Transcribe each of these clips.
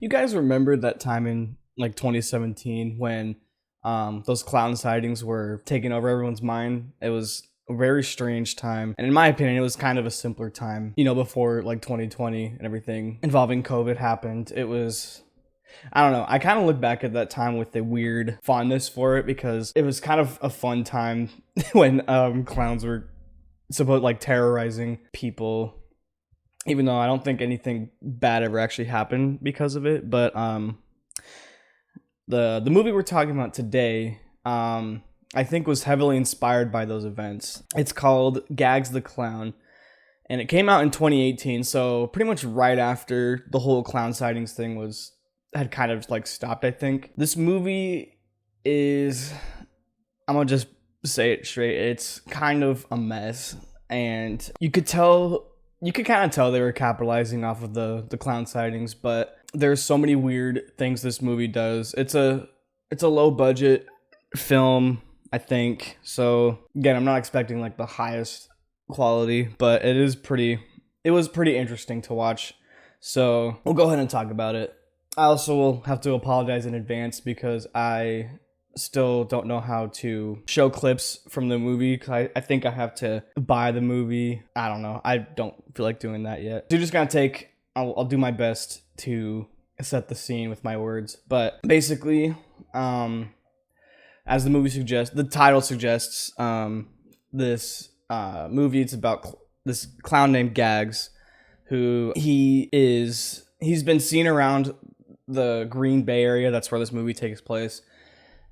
You guys remember that time in like 2017 when those clown sightings were taking over everyone's mind? It was a very strange time. And in my opinion, it was kind of a simpler time, before like 2020 and everything involving COVID happened. It was, I don't know. I kind of look back at that time with a weird fondness for it because it was kind of a fun time when clowns were supposed like terrorizing people, even though I don't think anything bad ever actually happened because of it. But the movie we're talking about today, I think was heavily inspired by those events. It's called Gags the Clown, and it came out in 2018, so pretty much right after the whole clown sightings thing had kind of like stopped, I think. This movie is, I'm gonna just say it straight, it's kind of a mess, and you could kind of tell they were capitalizing off of the clown sightings, but there's so many weird things this movie does. It's a low budget film, I think. So again, I'm not expecting like the highest quality, but it was pretty interesting to watch. So we'll go ahead and talk about it. I also will have to apologize in advance because I still don't know how to show clips from the movie because I think I have to buy the movie. I don't know. I don't feel like doing that yet. So just gonna I'll do my best to set the scene with my words. But basically, as the title suggests, this movie, it's about this clown named Gags, who he's been seen around the Green Bay area. That's where this movie takes place.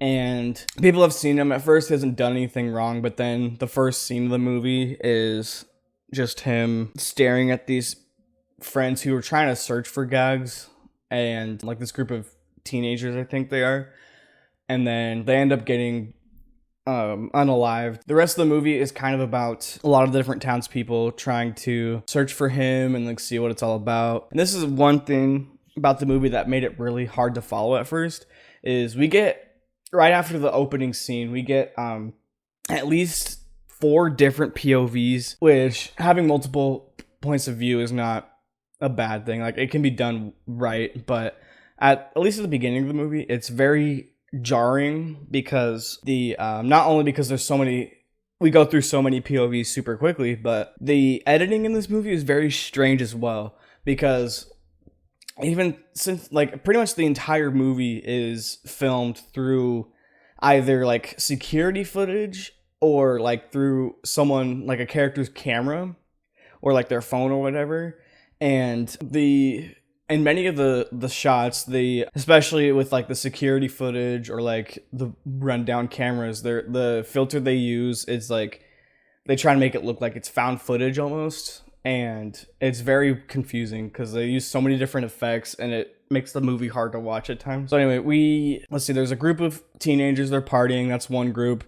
And people have seen him. At first, he hasn't done anything wrong, but then the first scene of the movie is just him staring at these friends who are trying to search for Gags, and like this group of teenagers, I think they are, and then they end up getting unalived. The rest of the movie is kind of about a lot of different townspeople trying to search for him and like see what it's all about. And this is one thing about the movie that made it really hard to follow at first, is we get right after the opening scene, we get at least 4 different POVs, which having multiple points of view is not a bad thing. Like, it can be done right, but at least at the beginning of the movie, it's very jarring because not only because we go through so many POVs super quickly, but the editing in this movie is very strange as well, because even since like pretty much the entire movie is filmed through either like security footage or like through someone, like a character's camera or like their phone or whatever. And in many of the shots, especially with like the security footage or like the rundown cameras, the filter they use is like they try to make it look like it's found footage almost. And it's very confusing because they use so many different effects and it makes the movie hard to watch at times. So anyway, let's see, there's a group of teenagers, they're partying, that's one group.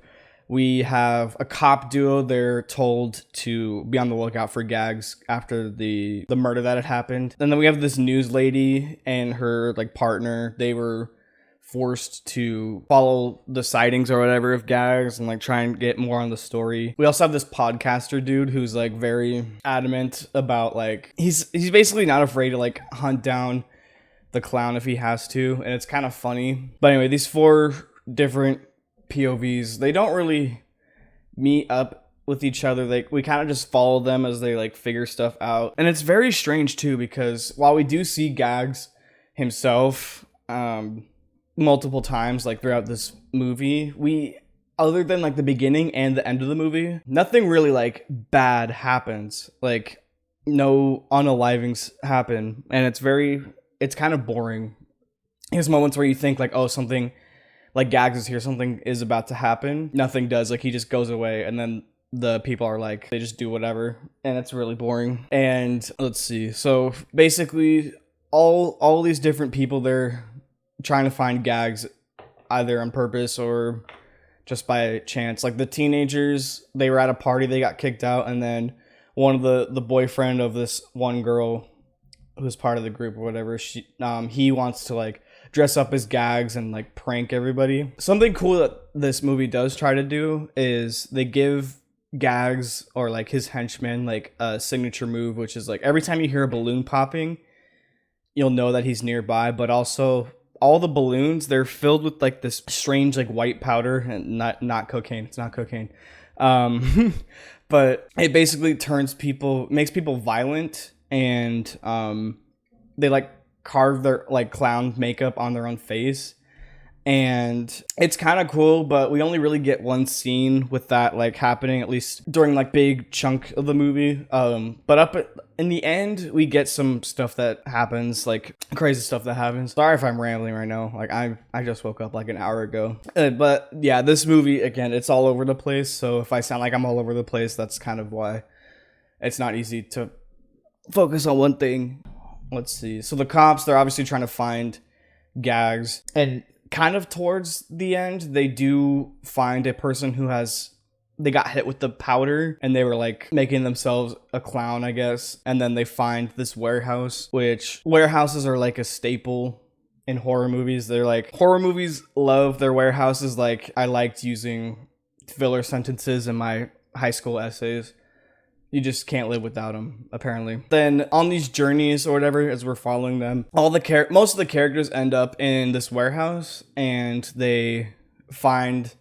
We have a cop duo, they're told to be on the lookout for Gags after the murder that had happened. And then we have this news lady and her like partner, they were forced to follow the sightings or whatever of Gags and like try and get more on the story. We also have this podcaster dude who's like very adamant about like he's basically not afraid to like hunt down the clown if he has to, and it's kind of funny. But anyway, these 4 different POVs, they don't really meet up with each other. Like, we kind of just follow them as they like figure stuff out. And it's very strange too, because while we do see Gags himself multiple times like throughout this movie, we, other than like the beginning and the end of the movie, nothing really like bad happens. Like, no unalivings happen, and it's kind of boring. There's moments where you think like, oh, something like Gags is here, something is about to happen. Nothing does. Like, he just goes away, and then the people are like, they just do whatever, and it's really boring. And let's see, so basically all these different people, they're trying to find Gags either on purpose or just by chance. Like, the teenagers, they were at a party, they got kicked out, and then one of the boyfriend of this one girl who's part of the group or whatever, he wants to like dress up as Gags and like prank everybody. Something cool that this movie does try to do is they give Gags or like his henchmen like a signature move, which is like every time you hear a balloon popping, you'll know that he's nearby, but also all the balloons, they're filled with like this strange like white powder, and not cocaine. It's not cocaine. But it basically makes people violent, and they like carve their like clown makeup on their own face. And it's kind of cool, but we only really get one scene with that like happening, at least during like big chunk of the movie. But in the end, we get some stuff that happens, like crazy stuff that happens. Sorry if I'm rambling right now. Like I just woke up like an hour ago. But yeah, this movie, again, it's all over the place. So if I sound like I'm all over the place, that's kind of why it's not easy to focus on one thing. Let's see. So the cops, they're obviously trying to find Gags, and kind of towards the end, they do find a person they got hit with the powder, and they were like making themselves a clown, I guess. And then they find this warehouse, which warehouses are like a staple in horror movies. They're like, horror movies love their warehouses. Like, I liked using filler sentences in my high school essays. You just can't live without them, apparently. Then on these journeys or whatever, as we're following them, most of the characters end up in this warehouse, and they find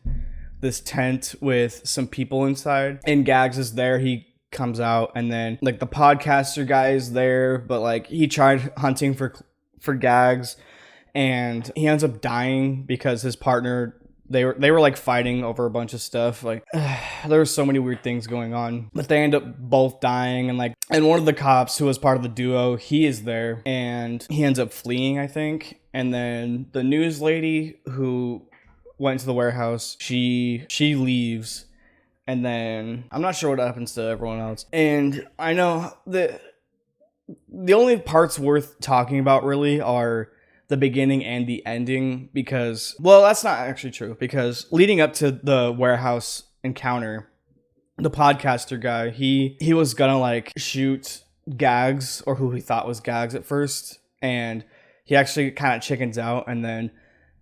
this tent with some people inside. And Gags is there. He comes out, and then like the podcaster guy is there, but like he tried hunting for Gags, and he ends up dying because his partner, they were like fighting over a bunch of stuff. Like there were so many weird things going on, but they end up both dying. And one of the cops who was part of the duo, he is there, and he ends up fleeing, I think. And then the news lady who went to the warehouse, she leaves, and then I'm not sure what happens to everyone else. And I know that the only parts worth talking about really are the beginning and the ending, because, well, that's not actually true, because leading up to the warehouse encounter, the podcaster guy, he was gonna like shoot Gags, or who he thought was Gags at first, and he actually kind of chickens out. And then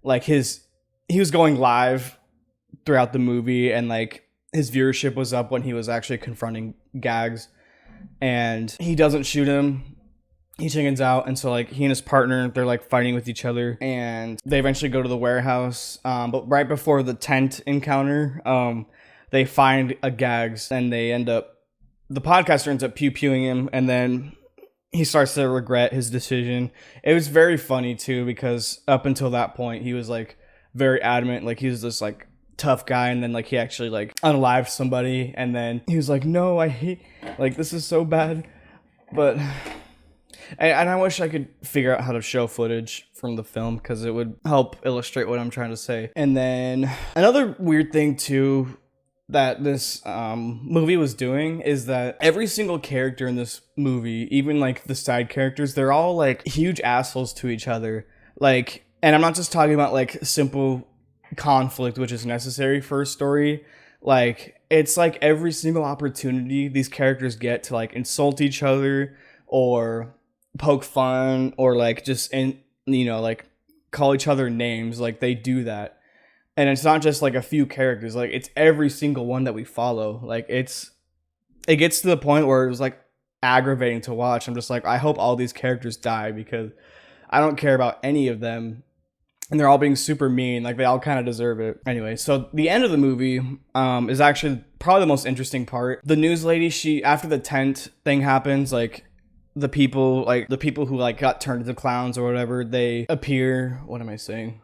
like he was going live throughout the movie, and like his viewership was up when he was actually confronting Gags, and he doesn't shoot him. He chickens out, and so like he and his partner, they're like fighting with each other, and they eventually go to the warehouse. But right before the tent encounter, they find a Gags, and the podcaster ends up pew-pewing him, and then he starts to regret his decision. It was very funny too, because up until that point, he was like very adamant, like he was this like tough guy, and then like he actually like unalived somebody, and then he was like, no, I hate, like this is so bad. But and I wish I could figure out how to show footage from the film, because it would help illustrate what I'm trying to say. And then another weird thing too that this movie was doing is that every single character in this movie, even like the side characters, they're all like huge assholes to each other. Like, and I'm not just talking about like simple conflict, which is necessary for a story. Like, it's like every single opportunity these characters get to like insult each other, or poke fun, or like just like call each other names, like they do that. And it's not just like a few characters, like it's every single one that we follow. Like it gets to the point where it was like aggravating to watch. I'm just like, I hope all these characters die, because I don't care about any of them, and they're all being super mean. Like they all kind of deserve it. Anyway, so the end of the movie is actually probably the most interesting part. The news lady, after the tent thing happens, like the people who like got turned into clowns or whatever, they appear. What am I saying?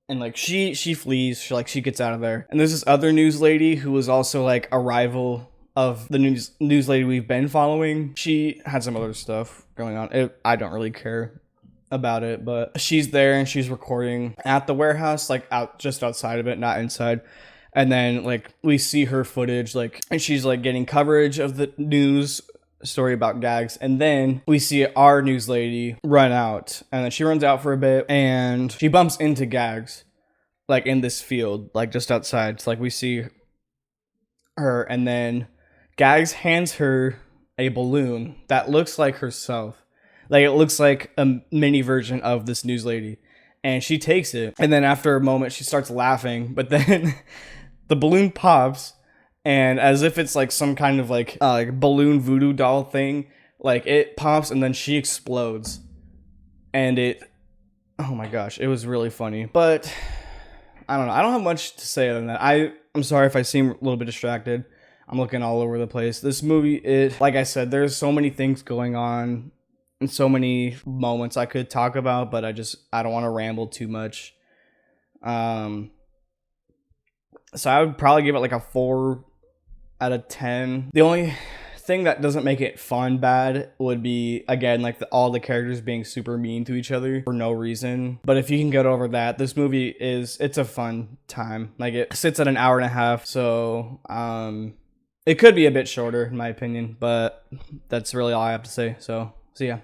And like she flees. She gets out of there. And there's this other news lady who was also like a rival of the news lady we've been following. She had some other stuff going on. I don't really care about it, but she's there, and she's recording at the warehouse, like just outside of it, not inside. And then like we see her footage, like, and she's like getting coverage of the news story about Gags. And then we see our news lady run out, and then she runs out for a bit, and she bumps into Gags like in this field, like just outside. So like we see her, and then Gags hands her a balloon that looks like herself. Like it looks like a mini version of this news lady, and she takes it. And then after a moment, she starts laughing, but then the balloon pops, and as if it's like some kind of like balloon voodoo doll thing, like it pops, and then she explodes. and oh my gosh, it was really funny. But I don't know. I don't have much to say other than that. I'm sorry if I seem a little bit distracted. I'm looking all over the place. This movie, like I said, there's so many things going on and so many moments I could talk about, but I don't want to ramble too much. So I would probably give it like a 4 out of 10. The only thing that doesn't make it fun bad would be, again, like all the characters being super mean to each other for no reason. But if you can get over that, this movie it's a fun time. Like, it sits at an hour and a half, so it could be a bit shorter in my opinion, but that's really all I have to say. So see ya.